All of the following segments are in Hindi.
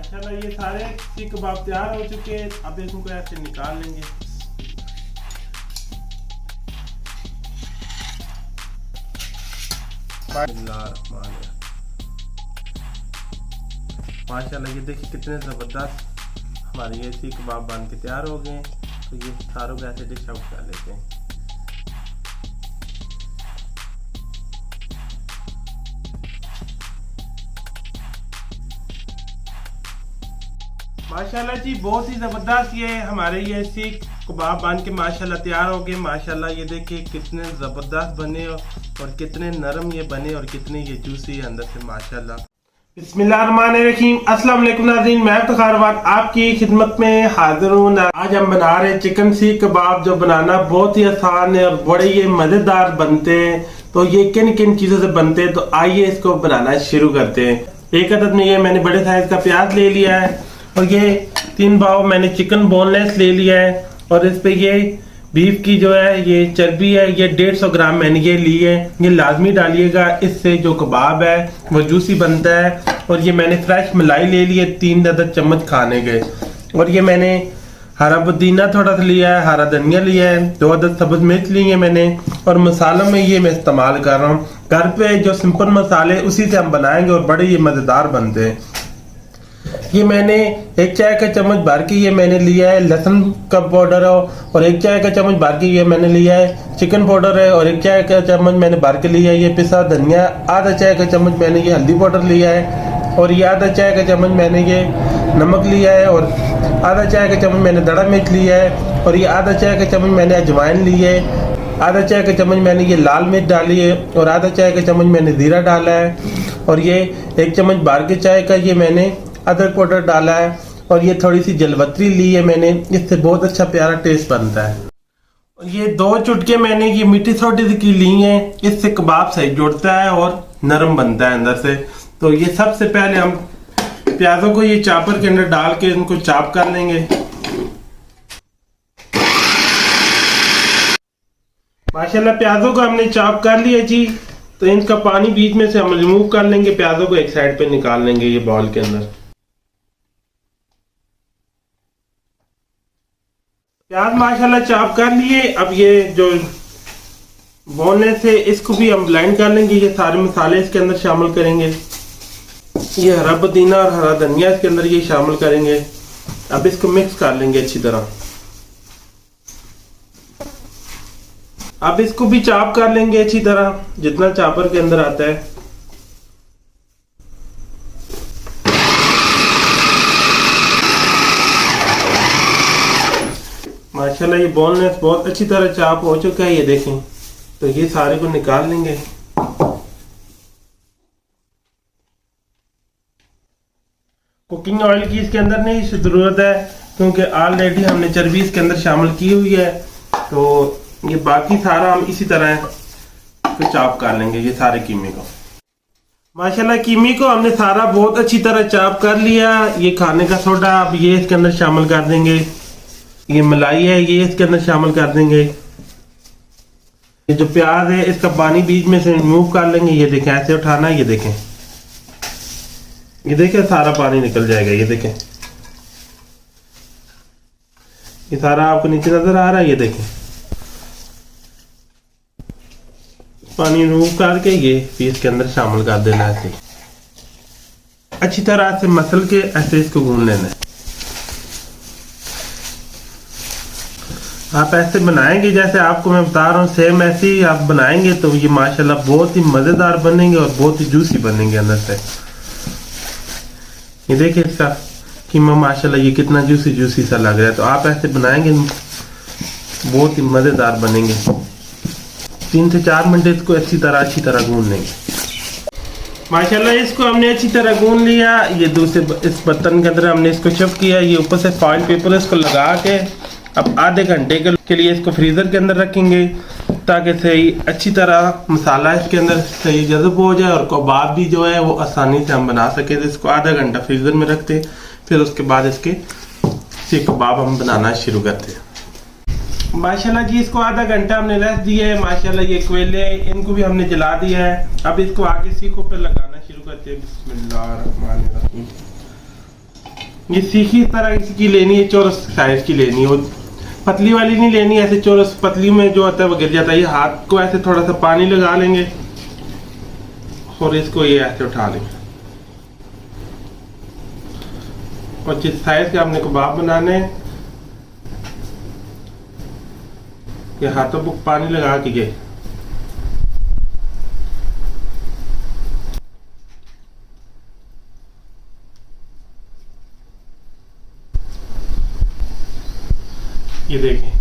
माशाल्लाह ये सारे सीख कबाब तैयार हो चुके हैं। अब इनको ऐसे निकाल लेंगे। माशाल्लाह ये देखिए कितने ज़बरदस्त हमारे ये सीख कबाब बन के तैयार हो गए। तो ये सारों को ऐसे डिश आउट कर लेते हैं। माशाल्लाह जी बहुत ही ज़बरदस्त ये हमारे ये सीख कबाब बन के माशाल्लाह तैयार हो गए। माशाल्लाह ये देखिए कितने ज़बरदस्त बने और कितने नरम ये बने और कितने ये जूसी है अंदर से माशाल्लाह। बिस्मिल्लाहिर्रहमानिर्रहीम। अस्सलाम वालेकुम नाज़रीन, मैं इफ्तिखार आपकी खिदमत में हाजिर हूँ। आज हम बना रहे हैं चिकन सीख कबाब, जो बनाना बहुत ही आसान है और बड़े ये मज़ेदार बनते हैं। तो ये किन किन चीज़ों से बनते हैं, तो आइए इसको बनाना शुरू करते हैं। एक अदद में ये मैंने बड़े साइज का प्याज ले लिया है और ये 3 पाव मैंने चिकन बोनलेस ले लिया है और इस पे ये बीफ की जो है ये चर्बी है, ये 150 ग्राम मैंने ये ली है। ये लाजमी डालिएगा, इससे जो कबाब है वो जूसी बनता है। और ये मैंने फ्रेश मलाई ले ली है 3 अदद चम्मच खाने के। और ये मैंने हरा पुदीना थोड़ा सा लिया है, हरा धनिया लिया है, 2 अदद सब्ज मिर्च ली है मैंने। और मसालों में ये मैं इस्तेमाल कर रहा हूँ घर पे जो सिंपल मसाले, उसी से हम बनाएंगे और बड़े ये मज़ेदार बनते हैं। ये मैंने 1 चाय का चम्मच भर के ये मैंने लिया है लहसुन का पाउडर और 1 चाय का चम्मच भर के ये मैंने लिया है चिकन पाउडर है और 1 चाय का चम्मच मैंने भर के लिया है ये पिसा धनिया। आधा चाय का चम्मच मैंने ये हल्दी पाउडर लिया है और ये आधा चाय का चम्मच मैंने ये नमक लिया है और आधा चाय का चम्मच मैंने दड़ा मिर्च लिया है और ये आधा चाय का चम्मच मैंने अजवाइन ली है। आधा चाय का चम्मच मैंने ये लाल मिर्च डाली है और आधा चाय का चम्मच मैंने जीरा डाला है और ये 1 चम्मच बार के चाय का ये मैंने अदरक पाउडर डाला है और ये थोड़ी सी जलवत्री ली है मैंने, इससे बहुत अच्छा प्यारा टेस्ट बनता है। और ये 2 चुटके मैंने ये मीठी सोडे की ली हैं, इससे कबाब सही जुड़ता है और नरम बनता है अंदर से। तो ये सबसे पहले हम प्याजों को ये चॉपर के अंदर डाल के इनको चॉप कर लेंगे। माशाल्लाह प्याजों को हमने चॉप कर लिया जी। तो इनका पानी बीच में से हम रिमूव कर लेंगे, प्याजों को एक साइड पे निकाल लेंगे ये बाउल के अंदर। प्याज माशाल्लाह चॉप कर लिए। अब ये जो बोनलेस है इसको भी हम ब्लेंड कर लेंगे। ये सारे मसाले इसके अंदर शामिल करेंगे। ये हरा पुदीना और हरा धनिया इसके अंदर ये शामिल करेंगे। अब इसको मिक्स कर लेंगे अच्छी तरह। अब इसको भी चॉप कर लेंगे अच्छी तरह, जितना चॉपर के अंदर आता है। माशाल्लाह ये बोनलेस बहुत अच्छी तरह चॉप हो चुका है, ये देखें। तो ये सारे को निकाल लेंगे। कुकिंग ऑयल की इसके अंदर नहीं जरूरत है क्योंकि ऑलरेडी हमने चर्बी इसके अंदर शामिल की हुई है। तो ये बाकी सारा हम इसी तरह तो चॉप कर लेंगे ये सारे कीमे को। माशाल्लाह कीमे को हमने सारा बहुत अच्छी तरह चॉप कर लिया। ये खाने का सोडा अब ये इसके अंदर शामिल कर देंगे। ये मलाई है ये इसके अंदर शामिल कर देंगे। ये जो प्याज है इसका पानी बीच में से रिमूव कर लेंगे। ये देखें ऐसे उठाना है, ये देखें सारा पानी निकल जाएगा। ये देखें ये सारा आपको नीचे नजर आ रहा है। ये देखें पानी रिमूव करके ये पीस के अंदर शामिल कर देना है। ऐसे अच्छी तरह से मसल के ऐसे इसको गूंद लेना है। आप ऐसे बनाएंगे जैसे आपको मैं बता रहा हूँ, सेम ऐसे ही आप बनाएंगे तो ये माशाल्लाह बहुत ही मजेदार बनेंगे और बहुत ही जूसी बनेंगे अंदर से। ये देखिए इसका कीमा माशाल्लाह ये कितना जूसी जूसी सा लग रहा है। तो आप ऐसे बनाएंगे बहुत ही मजेदार बनेंगे। 3 से 4 मिनट इसको अच्छी तरह गूंद लेंगे। माशाल्लाह इसको हमने अच्छी तरह गूंद लिया। ये दूसरे इस बर्तन के अंदर हमने इसको शिफ्ट किया। ये ऊपर से फॉइल पेपर इसको लगा के अब आधे घंटे के लिए इसको फ्रीजर के अंदर रखेंगे ताकि सही अच्छी तरह मसाला इसके अंदर सही जज़ब हो जाए और कबाब भी जो है वो आसानी से हम बना सके। तो इसको आधा घंटा फ्रीजर में रखते, फिर उसके बाद इसके सीख कबाब हम बनाना शुरू करते हैं। माशाल्लाह जी इसको आधा घंटा हमने रेस्ट दिया है। माशाल्लाह ये कोयले इनको भी हमने जला दिया है। अब इसको आगे सीखों पर लगाना शुरू करते हैं। बिस्मिल्लाहिर्रहमानिर्रहीम। ये सीखी तरह इसकी लेनी है, चौरस साइज की लेनी है, पतली वाली नहीं लेनी। ऐसे चौरस पतली में जो होता है वो गिर जाता है। ये हाथ को ऐसे थोड़ा सा पानी लगा लेंगे और इसको ये ऐसे उठा लेंगे। और जिस साइज के आपने कबाब बनाने हैं, ये हाथों को पानी लगा के ये देखें,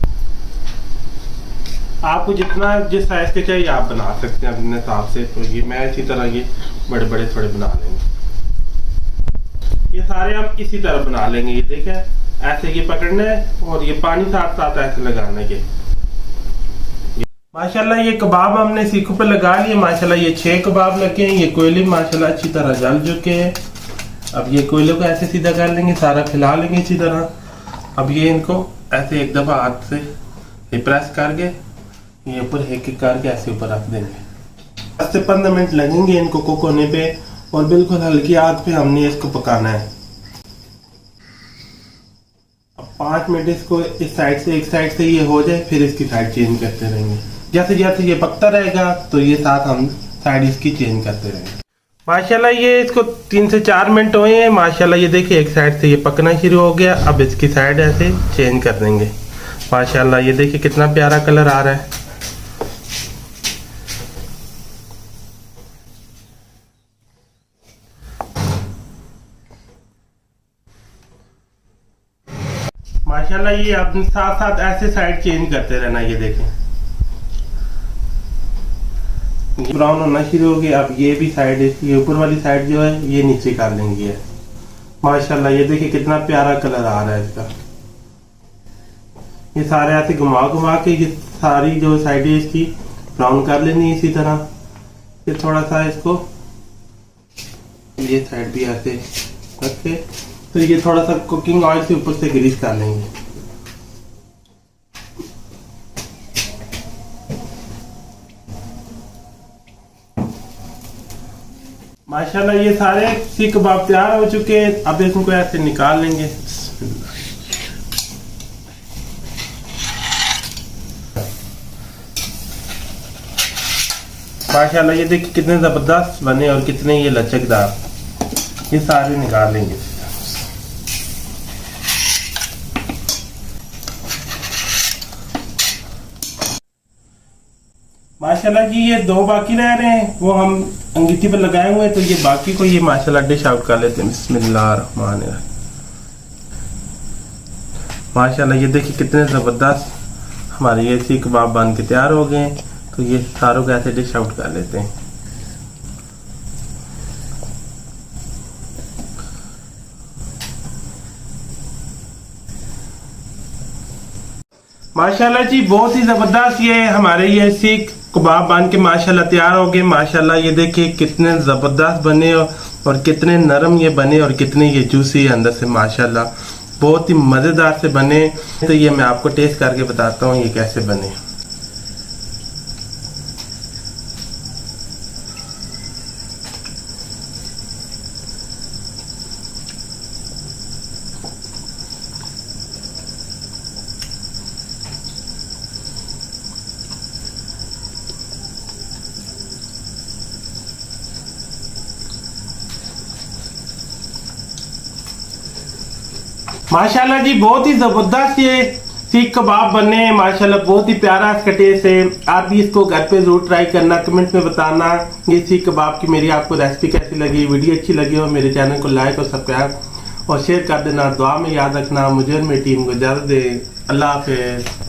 आपको जितना जिस साइज के चाहिए आप बना सकते हैं अपने हिसाब से। तो ये मैं इसी तरह ये बड़े बड़े थोड़े बना लेंगे। ये सारे हम इसी तरह बना लेंगे। ये देखें, ऐसे ये पकड़ना है और ये पानी साथ साथ ऐसे लगाना है। माशाल्लाह ये कबाब हमने सीखों पे लगा लिए। माशाल्लाह ये 6 कबाब लगे हैं। ये कोयले माशाल्लाह अच्छी तरह जल चुके हैं। अब ये कोयले को ऐसे सीधा कर लेंगे, सारा फैला लेंगे इसी तरह। अब ये इनको ऐसे एक दफा हाथ से प्रेस करके ये ऊपर एक एक करके ऐसे ऊपर रख देंगे। 10 से 15 मिनट लगेंगे इनको कुक होने पे और बिल्कुल हल्की आंच पे हमने इसको पकाना है। अब 5 मिनट इसको इस साइड से एक साइड से ये हो जाए, फिर इसकी साइड चेंज करते रहेंगे। जैसे जैसे ये पकता रहेगा तो ये साथ हम साइड इसकी चेंज करते रहेंगे। माशाल्लाह ये इसको 3 से 4 मिनट हुए हैं। माशाल्लाह ये देखिए एक साइड से ये पकना शुरू हो गया। अब इसकी साइड ऐसे चेंज कर देंगे। माशाल्लाह ये देखिए कितना प्यारा कलर आ रहा है। माशाल्लाह ये आप साथ साथ ऐसे साइड चेंज करते रहना। ये देखें ब्राउन होना शुरू हो गया। अब ये भी साइड, ये ऊपर वाली साइड जो है ये नीचे कर लेंगे। माशाल्लाह ये देखिए कितना प्यारा कलर आ रहा है इसका। ये सारे ऐसे घुमा घुमा के ये सारी जो साइड है इसकी ब्राउन कर लेनी इसी तरह। ये थोड़ा सा इसको ये साइड भी ऐसे रखे तो ये थोड़ा सा कुकिंग ऑयल से ऊपर से ग्रीस कर लेंगे। माशाल्लाह ये सारे सीख कबाब तैयार हो चुके हैं। अब इसको ऐसे निकाल लेंगे। माशाल्लाह ये देखिए कितने जबरदस्त बने और कितने ये लचकदार। ये सारे निकाल लेंगे। माशाल्लाह जी ये 2 बाकी रह रहे हैं, वो हम अंगीठी पर लगाए हुए हैं। तो ये बाकी को ये माशाल्लाह डिश आउट कर लेते हैं। बिस्मिल्लाहिर्रहमानिर्रहीम। माशाल्लाह ये देखिए कितने ज़बरदस्त हमारे ये सीख कबाब बन के तैयार हो गए हैं। तो ये सारों को ऐसे डिश आउट कर लेते हैं। माशाल्लाह जी बहुत ही ज़बरदस्त ये हमारे ये सीख कबाब बन के माशाल्लाह तैयार हो गए। माशाल्लाह ये देखिए कितने ज़बरदस्त बने और कितने नरम ये बने और कितने ये जूसी है अंदर से। माशाल्लाह बहुत ही मज़ेदार से बने। तो ये मैं आपको टेस्ट करके बताता हूँ ये कैसे बने। माशाल्लाह जी बहुत ही जबरदस्त ये सीख कबाब बने हैं। माशाल्लाह बहुत ही प्यारा इसका टेस्ट है। आप भी इसको घर पे जरूर ट्राई करना, कमेंट में बताना ये सीख कबाब की मेरी आपको रेसिपी कैसी लगी। वीडियो अच्छी लगी हो मेरे चैनल को लाइक और सब्सक्राइब और शेयर कर देना। दुआ में याद रखना। मुझे और मेरी टीम को इजाजत दे। अल्लाह हाफिज।